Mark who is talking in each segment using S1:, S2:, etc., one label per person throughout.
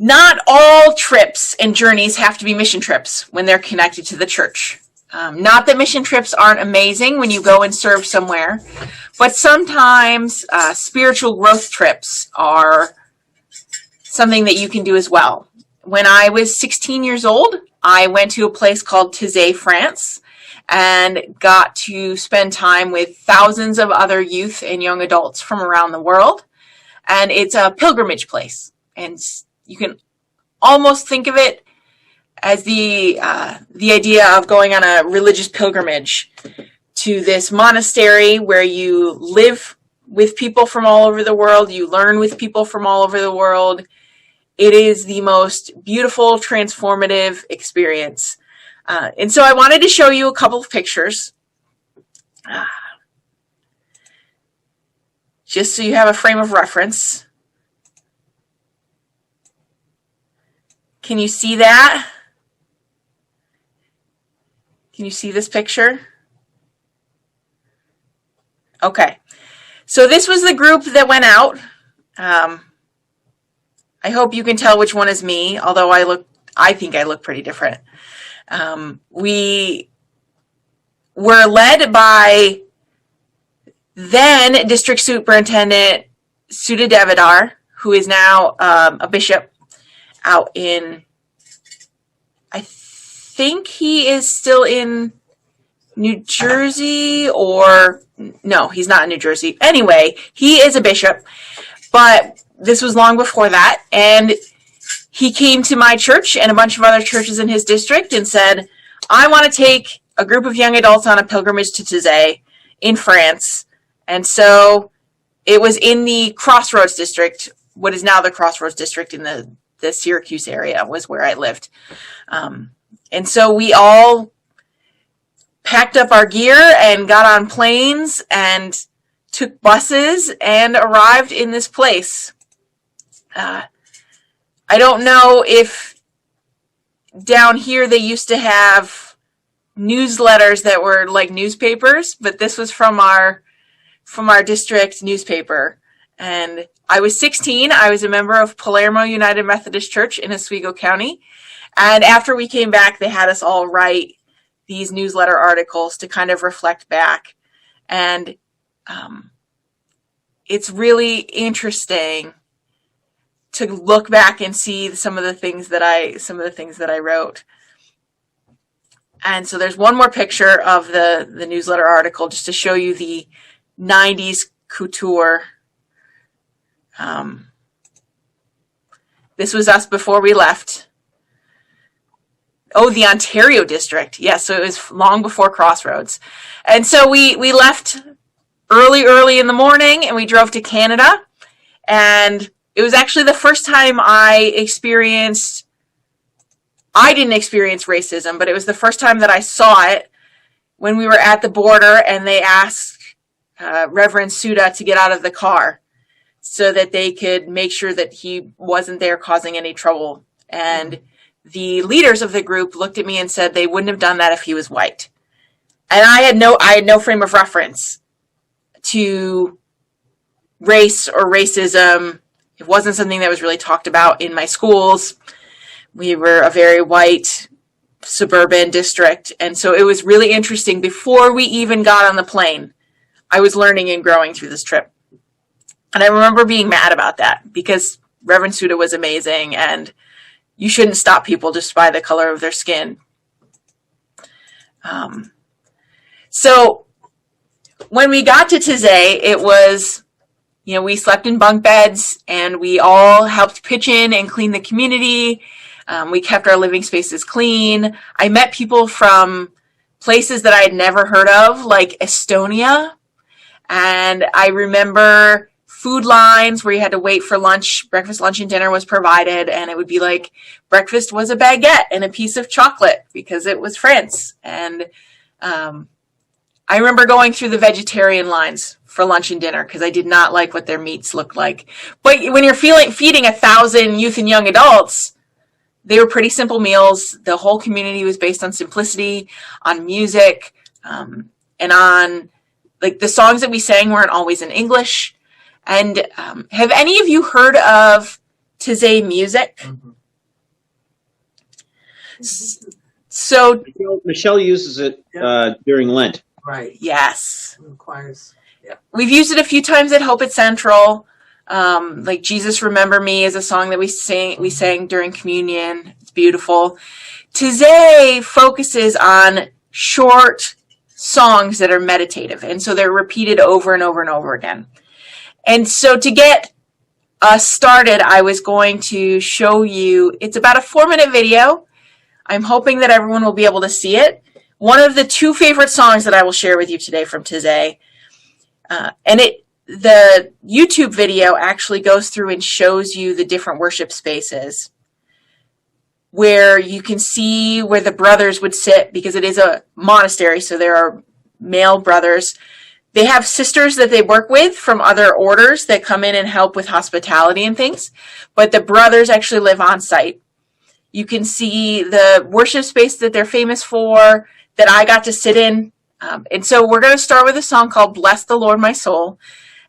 S1: Not all trips and journeys have to be mission trips when they're connected to the church. Not that mission trips aren't amazing when you go and serve somewhere, but sometimes spiritual growth trips are something that you can do as well. When I was 16 years old, I went to a place called Taize, France, and got to spend time with thousands of other youth and young adults from around the world. And it's a pilgrimage place. And you can almost think of it as the idea of going on a religious pilgrimage to this monastery where you live with people from all over the world, you learn with people from all over the world. It is the most beautiful, transformative experience. And so I wanted to show you a couple of pictures, just so you have a frame of reference. Can you see that? Can you see this picture? Okay, so this was the group that went out. I hope you can tell which one is me, although I think I look pretty different. We were led by then District Superintendent 𝘾𝙀𝙉𝙎, who is now a bishop out in, I think he is still in New Jersey, or no, he's not in New Jersey. Anyway, he is a bishop, but this was long before that, and he came to my church and a bunch of other churches in his district and said, I want to take a group of young adults on a pilgrimage to Taize in France. And so it was in the Crossroads district, what is now the Crossroads district in the Syracuse area was where I lived. And so we all packed up our gear and got on planes and took buses and arrived in this place. I don't know if down here they used to have newsletters that were like newspapers, but this was from our district newspaper. And I was 16. I was a member of Palermo United Methodist Church in Oswego County. And after we came back, they had us all write these newsletter articles to kind of reflect back. And it's really interesting to look back and see some of the things that I wrote. And so there's one more picture of the newsletter article just to show you the 90s couture. This was us before we left. Oh, the Ontario district. Yes, so it was long before Crossroads. And so we left early in the morning and we drove to Canada. And it was actually the first time I didn't experience racism, but it was the first time that I saw it when we were at the border and they asked Reverend Suda to get out of the car so that they could make sure that he wasn't there causing any trouble. And the leaders of the group looked at me and said they wouldn't have done that if he was white. And I had no frame of reference to race or racism. It wasn't something that was really talked about in my schools. We were a very white suburban district. And so it was really interesting. Before we even got on the plane, I was learning and growing through this trip. And I remember being mad about that because Reverend Suda was amazing and you shouldn't stop people just by the color of their skin. So when we got to Taize, it was, we slept in bunk beds and we all helped pitch in and clean the community. We kept our living spaces clean. I met people from places that I had never heard of, like Estonia. And I remember food lines where you had to wait for lunch. Breakfast, lunch, and dinner was provided. And it would be like breakfast was a baguette and a piece of chocolate because it was France. And I remember going through the vegetarian lines for lunch and dinner because I did not like what their meats looked like. But when you're feeding 1,000 youth and young adults, they were pretty simple meals. The whole community was based on simplicity, on music, and on like the songs that we sang weren't always in English. And have any of you heard of Taize music.
S2: Mm-hmm.
S1: So
S3: Michelle uses it during Lent.
S2: Right.
S1: yes,
S2: It requires. Yeah.
S1: we've used it a few times at Hope at Central. Like Jesus Remember Me is a song that we sang during communion. It's beautiful. Taize focuses on short songs that are meditative, and so they're repeated over and over and over again. And so to get us started, I was going to show you, it's about a 4-minute video. I'm hoping that everyone will be able to see it. One of the 2 favorite songs that I will share with you today from Taize. And the YouTube video actually goes through and shows you the different worship spaces where you can see where the brothers would sit, because it is a monastery, so there are male brothers. They have sisters that they work with from other orders that come in and help with hospitality and things, but the brothers actually live on site. You can see the worship space that they're famous for, that I got to sit in. And so we're going to start with a song called Bless the Lord, My Soul.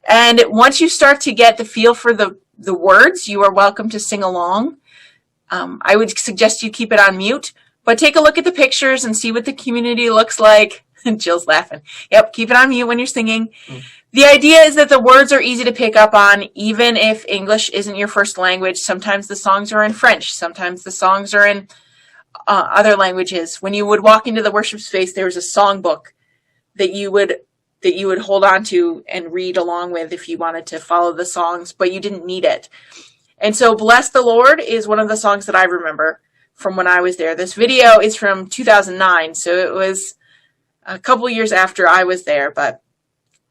S1: And once you start to get the feel for the words, you are welcome to sing along. I would suggest you keep it on mute, but take a look at the pictures and see what the community looks like. Jill's laughing. Yep, keep it on mute when you're singing. The idea is that the words are easy to pick up on, even if English isn't your first language. Sometimes the songs are in French. Sometimes the songs are in other languages. When you would walk into the worship space, there was a songbook that you would hold on to and read along with if you wanted to follow the songs, but you didn't need it. And so Bless the Lord is one of the songs that I remember from when I was there. This video is from 2009, so it was a couple years after I was there, but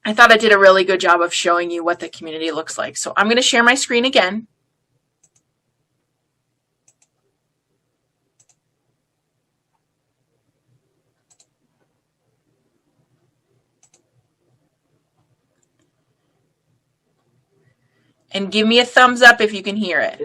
S1: I thought I did a really good job of showing you what the community looks like. So I'm going to share my screen again. And give me a thumbs up if you can hear it.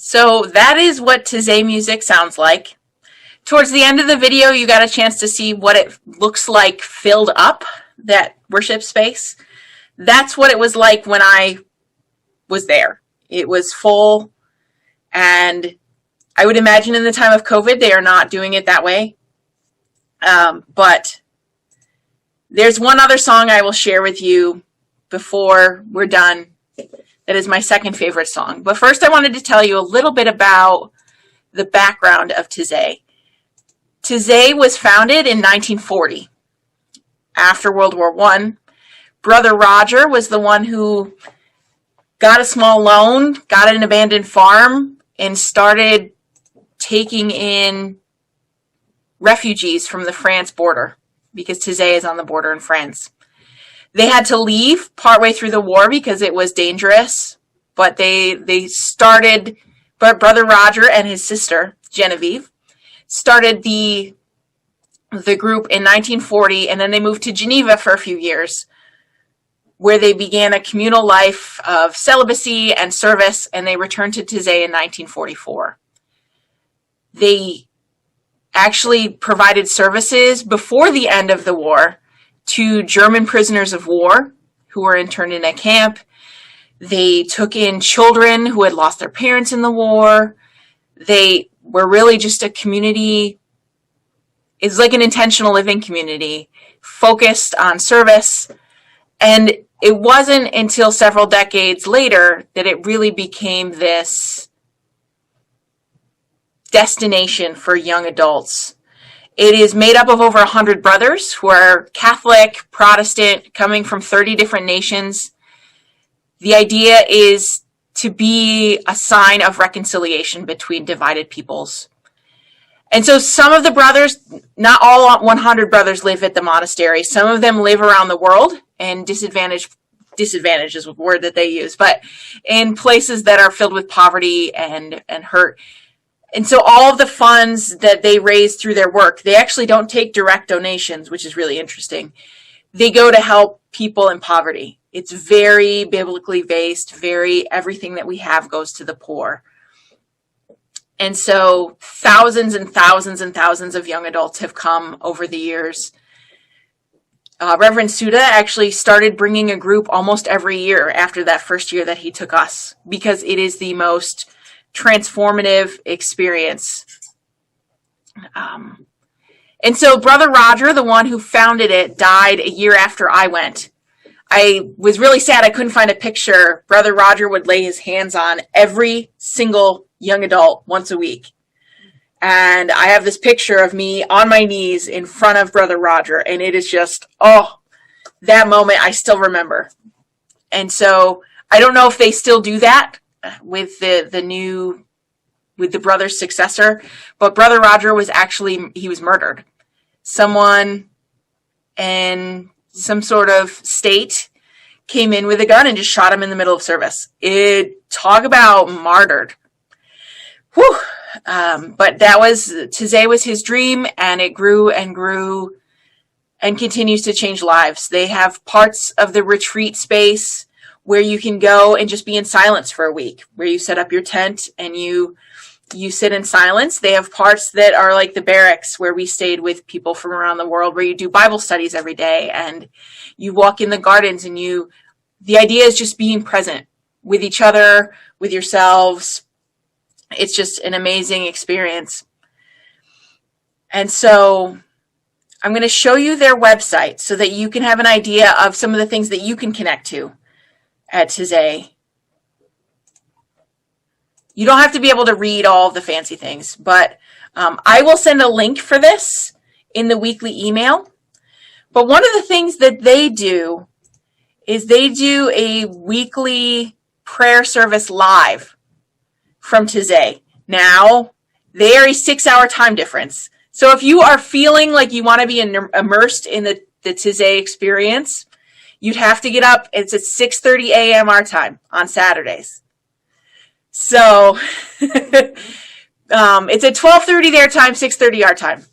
S1: So that is what 𝘼𝙎 music sounds like. Towards the end of the video, you got a chance to see what it looks like filled up, that worship space. That's what it was like when I was there. It was full, and I would imagine in the time of COVID, they are not doing it that way. But there's one other song I will share with you before we're done. That is my second favorite song. But first, I wanted to tell you a little bit about the background of 𝘼𝙎. 𝘼𝙎 was founded in 1940, after World War I. Brother Roger was the one who got a small loan, got an abandoned farm, and started taking in refugees from the France border, because 𝘼𝙎 is on the border in France. They had to leave partway through the war because it was dangerous, but but Brother Roger and his sister, Genevieve, started the group in 1940, and then they moved to Geneva for a few years, where they began a communal life of celibacy and service, and they returned to 𝘼𝙎 in 1944. They actually provided services before the end of the war to German prisoners of war who were interned in a camp. They took in children who had lost their parents in the war. They were really just a community. It's like an intentional living community focused on service. And it wasn't until several decades later that it really became this destination for young adults. It is made up of over 100 brothers who are Catholic, Protestant, coming from 30 different nations. The idea is to be a sign of reconciliation between divided peoples. And so some of the brothers, not all 100 brothers live at the monastery. Some of them live around the world, and disadvantage is a word that they use, but in places that are filled with poverty and hurt. And so all of the funds that they raise through their work, they actually don't take direct donations, which is really interesting. They go to help people in poverty. It's very biblically based, everything that we have goes to the poor. And so thousands and thousands and thousands of young adults have come over the years. Reverend Suda actually started bringing a group almost every year after that first year that he took us, because it is the most transformative experience. And so Brother Roger, the one who founded it, died a year after I went. I was really sad I couldn't find a picture. Brother Roger would lay his hands on every single young adult once a week. And I have this picture of me on my knees in front of Brother Roger, and it is just, that moment I still remember. And so I don't know if they still do that with the brother's successor, but Brother Roger was he was murdered. Someone in some sort of state came in with a gun and just shot him in the middle of service. Talk about martyred. Whew. But 𝘼𝙎 was his dream, and it grew and grew and continues to change lives. They have parts of the retreat space where you can go and just be in silence for a week, where you set up your tent and you sit in silence. They have parts that are like the barracks, where we stayed with people from around the world, where you do Bible studies every day, and you walk in the gardens, and the idea is just being present with each other, with yourselves. It's just an amazing experience. And so I'm going to show you their website so that you can have an idea of some of the things that you can connect to at 𝘼𝙎. You don't have to be able to read all of the fancy things, but I will send a link for this in the weekly email. But one of the things that they do is they do a weekly prayer service live from 𝘼𝙎. Now, they are a 6-hour time difference. So if you are feeling like you want to be immersed in the 𝘼𝙎 experience, you'd have to get up. It's at 6:30 a.m. our time on Saturdays. So it's at 12:30 their time, 6:30 our time.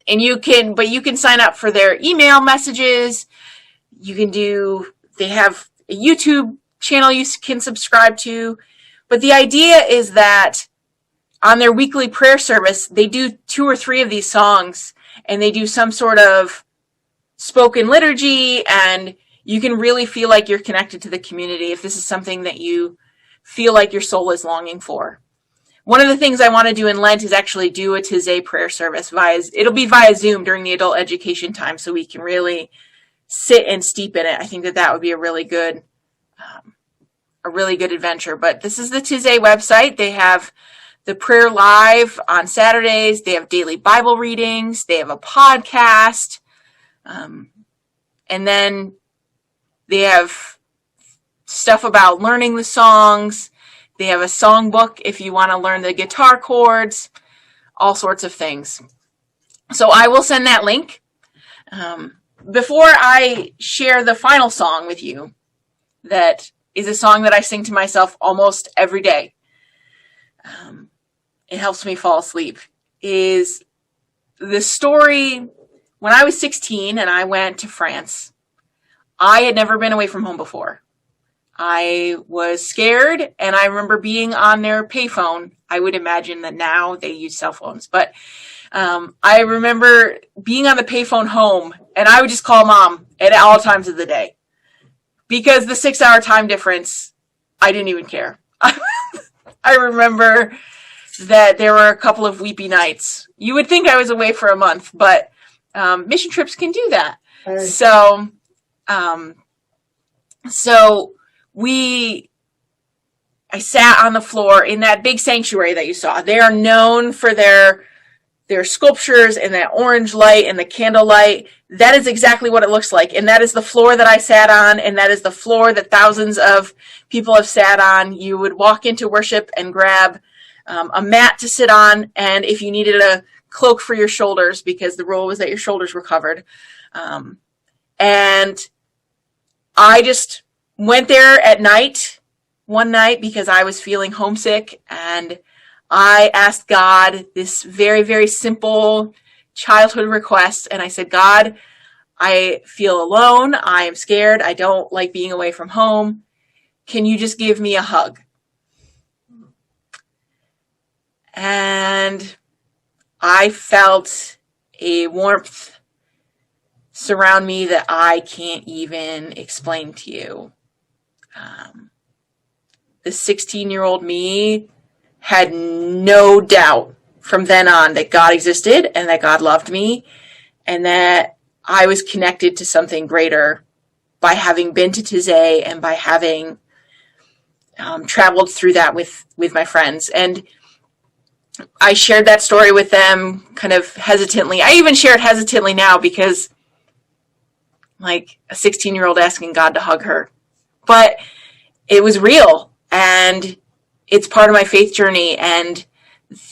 S1: And you can sign up for their email messages. They have a YouTube channel you can subscribe to. But the idea is that on their weekly prayer service, they do 2 or 3 of these songs, and they do some sort of spoken liturgy, and you can really feel like you're connected to the community if this is something that you feel like your soul is longing for. One of the things I want to do in Lent is actually do a '𝑘𝑠 prayer service. It'll be via Zoom during the adult education time, so we can really sit and steep in it. I think that would be a really good adventure. But this is the 𝑘𝑠 website. They have the prayer live on Saturdays. They have daily Bible readings. They have a podcast. And then they have stuff about learning the songs. They have a songbook if you want to learn the guitar chords, all sorts of things. So I will send that link. Before I share the final song with you, that is a song that I sing to myself almost every day. It helps me fall asleep, is the story when I was 16 and I went to France. I had never been away from home before. I was scared, and I remember being on their payphone. I would imagine that now they use cell phones, but I remember being on the payphone home, and I would just call mom at all times of the day because the 6-hour time difference, I didn't even care. I remember that there were a couple of weepy nights. You would think I was away for a month, but mission trips can do that. So I sat on the floor in that big sanctuary that you saw. They are known for their sculptures and that orange light and the candlelight. That is exactly what it looks like. And that is the floor that I sat on, and that is the floor that thousands of people have sat on. You would walk into worship and grab a mat to sit on, and if you needed a cloak for your shoulders, because the rule was that your shoulders were covered. And I just went there at night, one night, because I was feeling homesick, and I asked God this very, very simple childhood request, and I said, God, I feel alone, I am scared, I don't like being away from home. Can you just give me a hug? And I felt a warmth surround me that I can't even explain to you. The 16-year-old me had no doubt from then on that God existed and that God loved me and that I was connected to something greater by having been to 𝑘𝑠 and by having traveled through that with my friends. And I shared that story with them kind of hesitantly. I even share it hesitantly now because, like, a 16-year-old asking God to hug her. But it was real, and it's part of my faith journey, and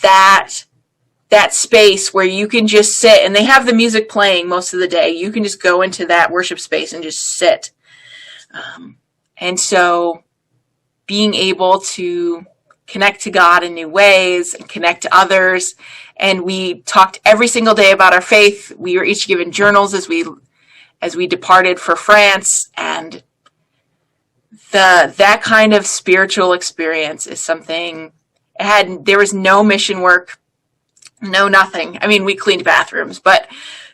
S1: that space where you can just sit, and they have the music playing most of the day. You can just go into that worship space and just sit. And so being able to connect to God in new ways and connect to others. And we talked every single day about our faith. We were each given journals as we departed for France. And that kind of spiritual experience is something. There was no mission work, no nothing. I mean, we cleaned bathrooms, but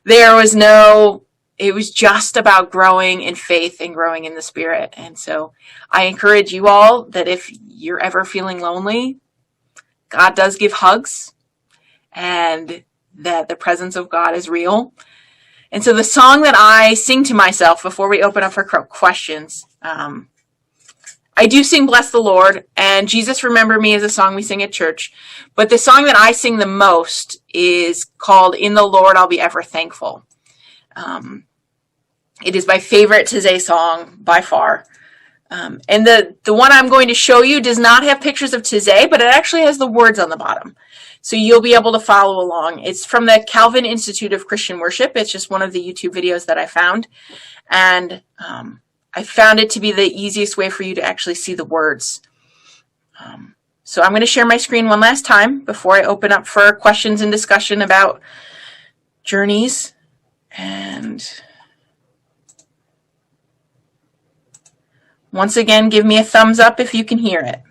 S1: it was just about growing in faith and growing in the Spirit. And so I encourage you all that if you're ever feeling lonely, God does give hugs, and that the presence of God is real. And so the song that I sing to myself before we open up for questions, I do sing Bless the Lord, and Jesus Remember Me is a song we sing at church. But the song that I sing the most is called In the Lord I'll Be Ever Thankful. It is my favorite 𝑘𝑠 song by far. And the one I'm going to show you does not have pictures of 𝘗𝑠, but it actually has the words on the bottom. So you'll be able to follow along. It's from the Calvin Institute of Christian Worship. It's just one of the YouTube videos that I found. And I found it to be the easiest way for you to actually see the words. So I'm going to share my screen one last time before I open up for questions and discussion about journeys. And once again, give me a thumbs up if you can hear it.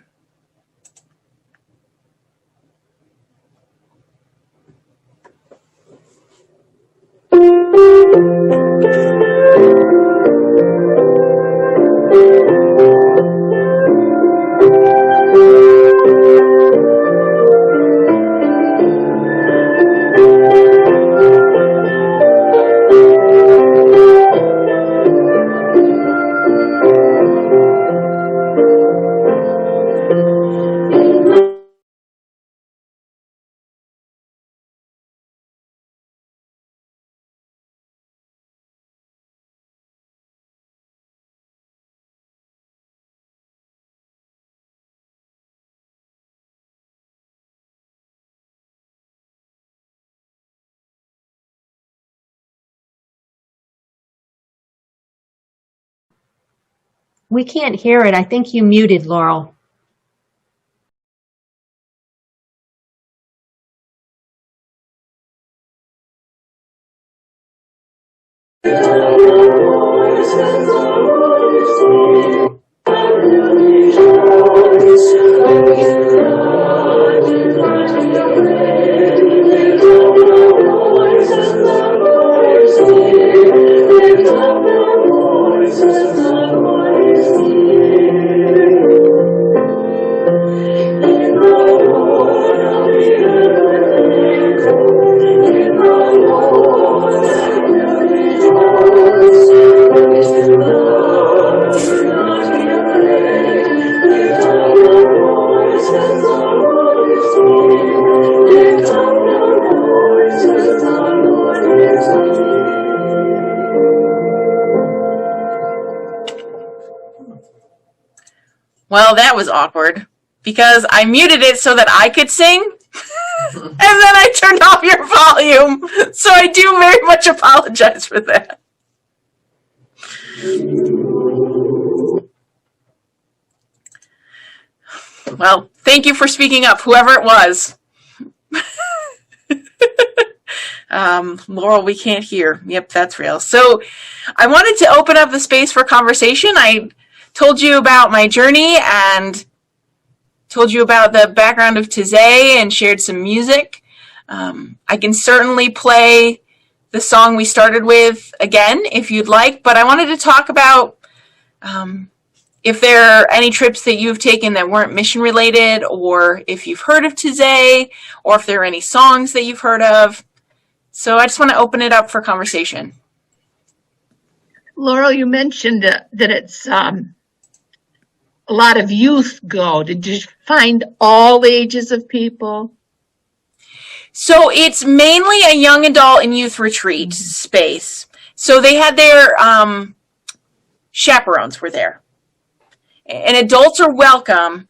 S2: We can't hear it. I think you muted, Laurel.
S1: Well, that was awkward because I muted it so that I could sing and then I turned off your volume. So I do very much apologize for that. Well, thank you for speaking up, whoever it was. Laurel, we can't hear. Yep, that's real. So I wanted to open up the space for conversation. I told you about my journey and told you about the background of Taize and shared some music. I can certainly play the song we started with again if you'd like, but I wanted to talk about if there are any trips that you've taken that weren't mission related, or if you've heard of Taize, or if there are any songs that you've heard of. So I just want to open it up for conversation.
S4: Laurel, you mentioned that it's a lot of youth go. Did you find all ages of people?
S1: So it's mainly a young adult and youth retreat space. So they had their chaperones were there. And adults are welcome,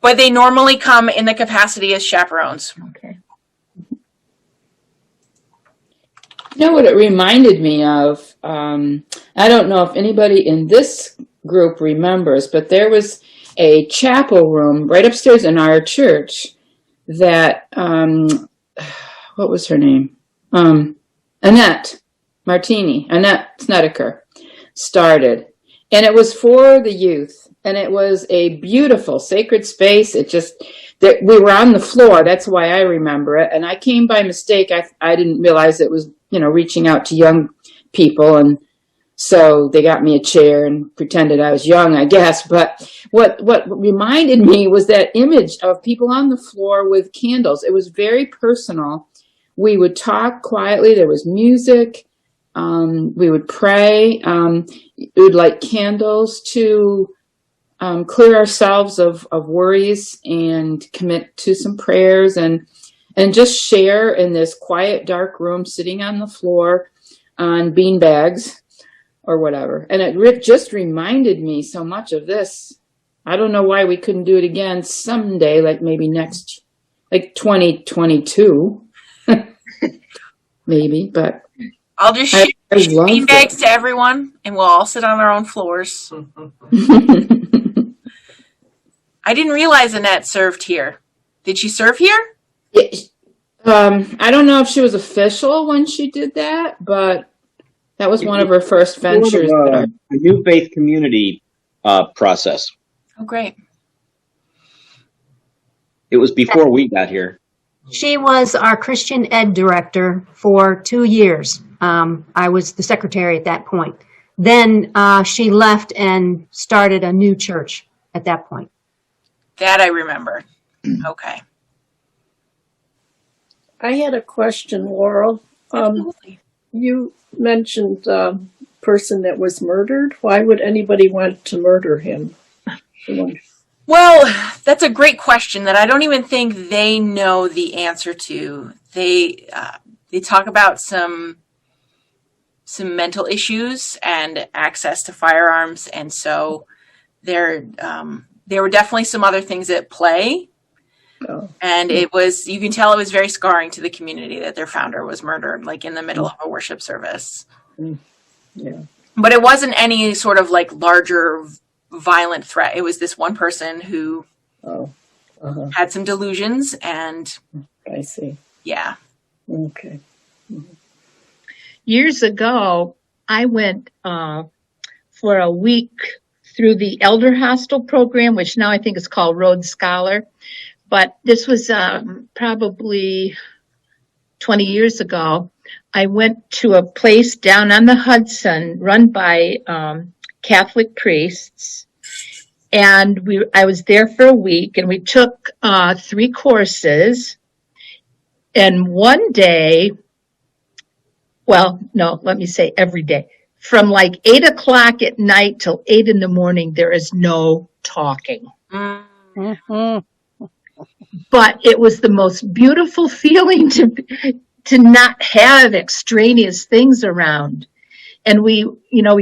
S1: but they normally come in the capacity as chaperones.
S4: Okay.
S5: You know what it reminded me of? I don't know if anybody in this group remembers, but there was a chapel room right upstairs in our church that, what was her name? Annette Snedeker started. And it was for the youth. And it was a beautiful sacred space. It just, we were on the floor. That's why I remember it. And I came by mistake. I didn't realize it was, you know, reaching out to young people. And so they got me a chair and pretended I was young, I guess. But what reminded me was that image of people on the floor with candles. It was very personal. We would talk quietly. There was music. We would pray. We would light candles to clear ourselves of worries and commit to some prayers and just share in this quiet, dark room, sitting on the floor on bean bags or whatever. And it just reminded me so much of this. I don't know why we couldn't do it again someday, like maybe next, like 2022, maybe, but.
S1: I'll just share bean bags to everyone, and we'll all sit on our own floors. I didn't realize Annette served here. Did she serve here?
S5: I don't know if she was official when she did that, but that was one of her first ventures.
S3: A new faith community process.
S1: Oh, great.
S3: It was before we got here.
S2: She was our Christian ed director for 2 years. I was the secretary at that point. Then she left and started a new church at that point.
S1: That I remember. Okay.
S6: I had a question, Laurel. You mentioned a person that was murdered. Why would anybody want to murder him?
S1: Well, that's a great question that I don't even think they know the answer to. They talk about some mental issues and access to firearms, and so there were definitely some other things at play. Oh. And it was, you can tell it was very scarring to the community that their founder was murdered, like in the middle of a worship service.
S6: Yeah.
S1: But it wasn't any sort of like larger violent threat. It was this one person who
S6: Oh, uh-huh.
S1: had some delusions, and
S6: I see.
S1: yeah.
S6: Okay.
S4: Years ago, I went for a week through the Elder Hostel program, which now I think is called Rhodes Scholar. But this was probably 20 years ago. I went to a place down on the Hudson run by Catholic priests. And I was there for a week, and we took 3 courses. And one day, well, no, let me say every day, from like 8 o'clock at night till 8 in the morning, there is no talking.
S7: Mm-hmm.
S4: But it was the most beautiful feeling to not have extraneous things around. And we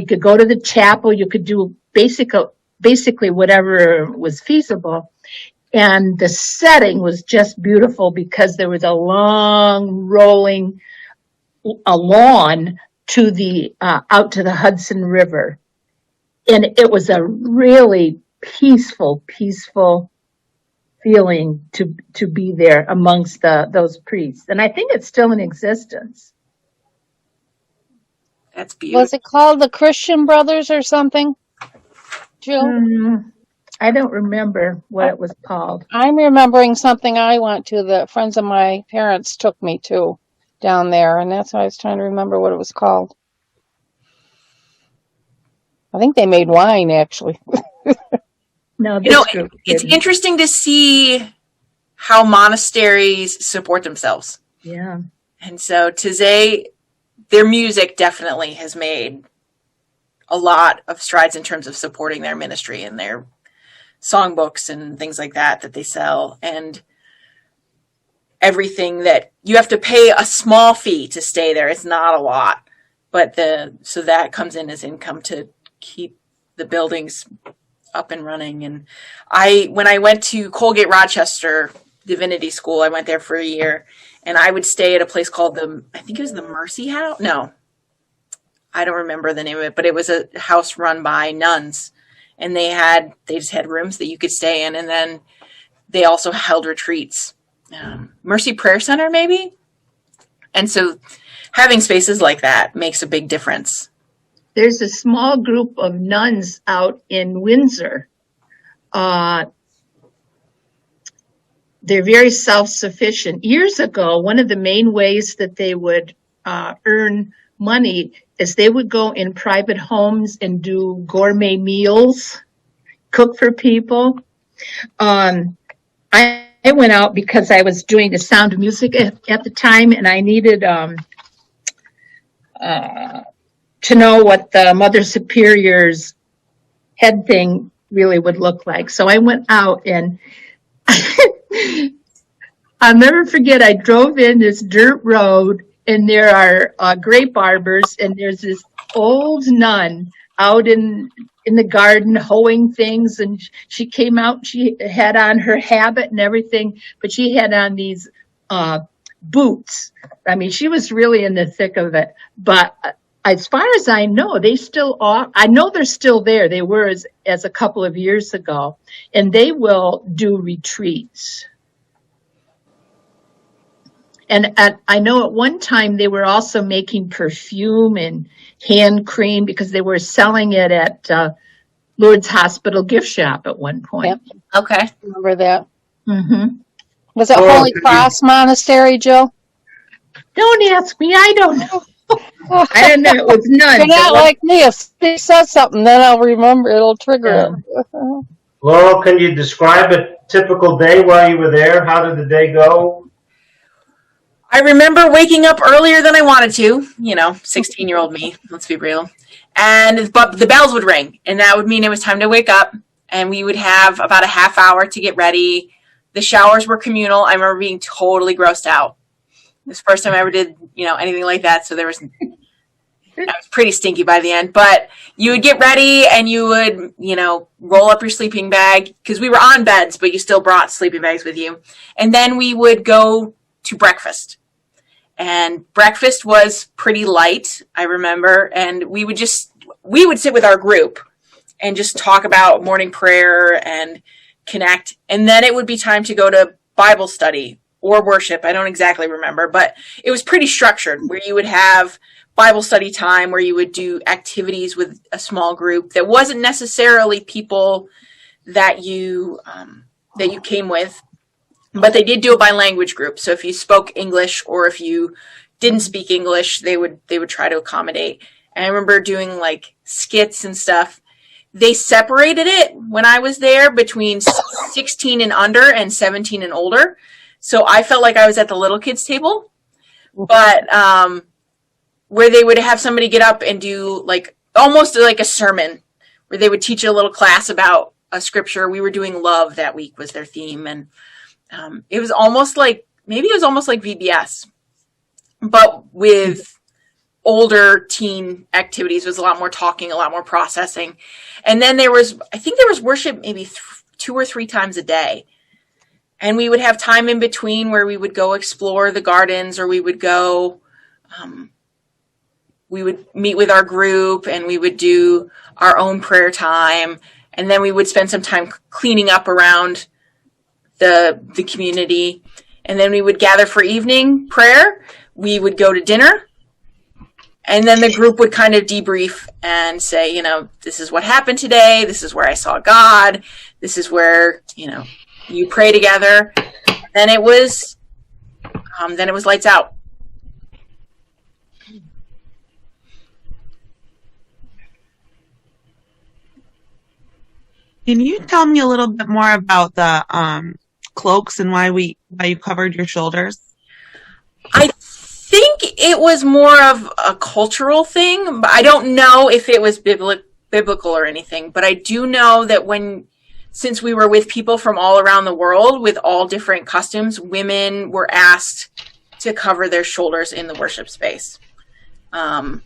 S4: could go to the chapel, you could do basically whatever was feasible. And the setting was just beautiful because there was a long rolling lawn to the out to the Hudson River. And it was a really peaceful feeling to be there amongst those priests. And I think it's still in existence.
S1: That's beautiful.
S7: Was it called the Christian Brothers or something, Jill?
S4: I don't remember what it was called.
S7: I'm remembering something I went to that friends of my parents took me to down there, and that's why I was trying to remember what it was called. I think they made wine, actually.
S4: No,
S1: it's interesting to see how monasteries support themselves.
S4: Yeah.
S1: And so Taize, their music definitely has made a lot of strides in terms of supporting their ministry and their songbooks and things like that they sell, and everything that you have to pay a small fee to stay there. It's not a lot, but so that comes in as income to keep the buildings up and running. And when I went to Colgate Rochester Divinity School, I went there for a year, and I would stay at a place called I think it was the Mercy House. No, I don't remember the name of it, but it was a house run by nuns. And they just had rooms that you could stay in. And then they also held retreats. Mercy Prayer Center, maybe? And so having spaces like that makes a big difference.
S4: There's a small group of nuns out in Windsor. They're very self-sufficient. Years ago, one of the main ways that they would earn money is they would go in private homes and do gourmet meals, cook for people. I went out because I was doing the Sound of Music at the time, and I needed to know what the Mother Superior's head thing really would look like. So I went out, and I'll never forget, I drove in this dirt road, and there are grape arbors, and there's this old nun out in the garden hoeing things, and she came out, she had on her habit and everything, but she had on these boots. I mean, she was really in the thick of it. But as far as I know, they still are. I know they're still there. They were as a couple of years ago, and they will do retreats. And I know at one time they were also making perfume and hand cream because they were selling it at Lourdes Hospital gift shop at one point.
S7: Yep.
S1: Okay.
S7: Remember that?
S4: Mm-hmm.
S7: Was it Holy Cross Monastery, Jill?
S4: Don't ask me. I don't know. I don't know. It was nuns.
S7: You're not like me. If they said something, then I'll remember. It'll trigger it.
S8: Laurel, can you describe a typical day while you were there? How did the day go?
S1: I remember waking up earlier than I wanted to, 16-year-old me, let's be real. But the bells would ring, and that would mean it was time to wake up, and we would have about a half hour to get ready. The showers were communal. I remember being totally grossed out. This first time I ever did, anything like that, so I was pretty stinky by the end. But you would get ready, and you would, roll up your sleeping bag, because we were on beds, but you still brought sleeping bags with you. And then we would go to breakfast. And breakfast was pretty light, I remember, and we would just we would sit with our group and just talk about morning prayer and connect. And then it would be time to go to Bible study or worship. I don't exactly remember, but it was pretty structured, where you would have Bible study time, where you would do activities with a small group that wasn't necessarily people that you came with, but they did do it by language group. So if you spoke English or if you didn't speak English, they would try to accommodate. And I remember doing like skits and stuff. They separated it when I was there between 16 and under and 17 and older. So I felt like I was at the little kids table, but where they would have somebody get up and do like almost like a sermon, where they would teach a little class about a scripture. We were doing love that week was their theme. And it was almost like, maybe it was almost like VBS, but with older teen activities. Was a lot more talking, a lot more processing. And then I think there was worship maybe 2 or 3 times a day. And we would have time in between where we would go explore the gardens, or we would go, we would meet with our group and we would do our own prayer time. And then we would spend some time cleaning up around the community. And then we would gather for evening prayer. We would go to dinner. And then the group would kind of debrief and say, this is what happened today. This is where I saw God. This is where, you pray together. Then it was lights out.
S9: Can you tell me a little bit more about the cloaks and why you covered your shoulders?
S1: I think it was more of a cultural thing, but I don't know if it was biblical or anything. But I do know that since we were with people from all around the world with all different customs, women were asked to cover their shoulders in the worship space. I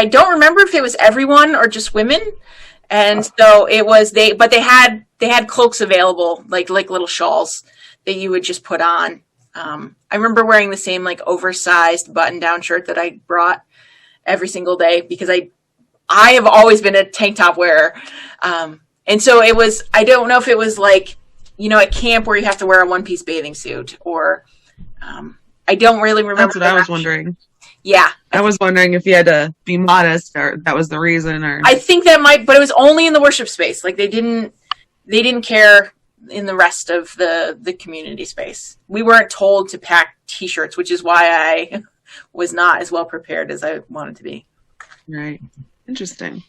S1: don't remember if it was everyone or just women. And so it was they had cloaks available, like little shawls that you would just put on. I remember wearing the same like oversized button-down shirt that I brought every single day, because I have always been a tank top wearer. And so it was, I don't know if it was like, at camp where you have to wear a one-piece bathing suit, or I don't really remember.
S9: That's what I was wondering.
S1: Yeah.
S9: I was wondering if you had to be modest, or that was the reason, or
S1: I think that but it was only in the worship space. Like they didn't care in the rest of the community space. We weren't told to pack t-shirts, which is why I was not as well prepared as I wanted to be.
S9: Right. Interesting.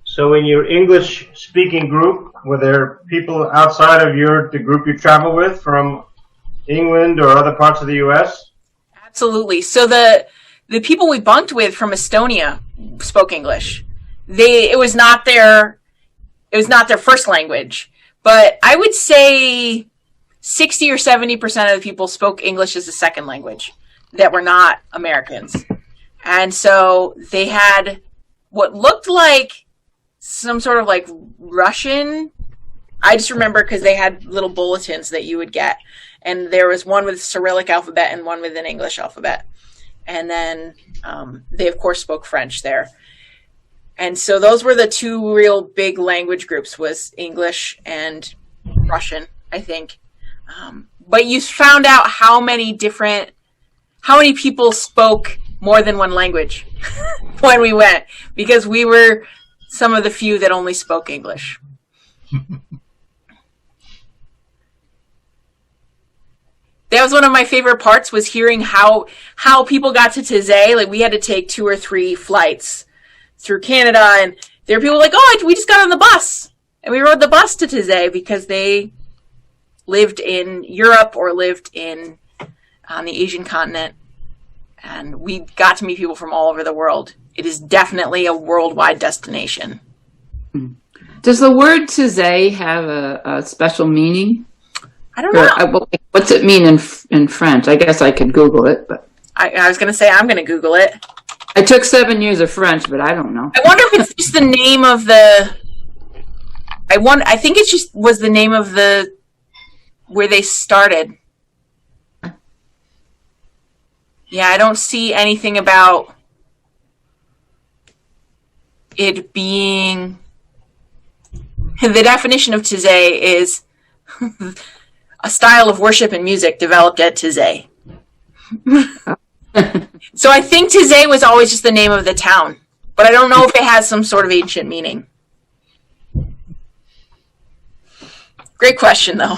S8: So in your English-speaking group, were there people outside of the group you travel with from England or other parts of the U.S.?
S1: Absolutely. So the people we bunked with from Estonia spoke English. It was not their first language, but I would say 60 or 70% of the people spoke English as a second language that were not Americans. And so they had what looked like some sort of like Russian. I just remember because they had little bulletins that you would get. And there was one with Cyrillic alphabet and one with an English alphabet. And then they, of course, spoke French there. And so those were the 2 real big language groups, was English and Russian, I think. But you found out how many people spoke more than one language when we went, because we were some of the few that only spoke English. That was one of my favorite parts, was hearing how people got to Taize. Like we had to take 2 or 3 flights through Canada, and there were people like, we just got on the bus and we rode the bus to Taize, because they lived in Europe or lived on the Asian continent. And we got to meet people from all over the world. It is definitely a worldwide destination.
S5: Does the word Taize have a special meaning?
S1: I don't know.
S5: What's it mean in French? I guess I could Google it, but
S1: I was going to say I'm going to Google it.
S5: I took 7 years of French, but I don't know.
S1: I wonder if it's just the name of the. I think it just was the name of where they started. Yeah, I don't see anything about it being. The definition of 𝘼𝙎 is a style of worship and music developed at 𝘼𝙎. So I think 𝘼𝙎 was always just the name of the town, but I don't know if it has some sort of ancient meaning. Great question, though.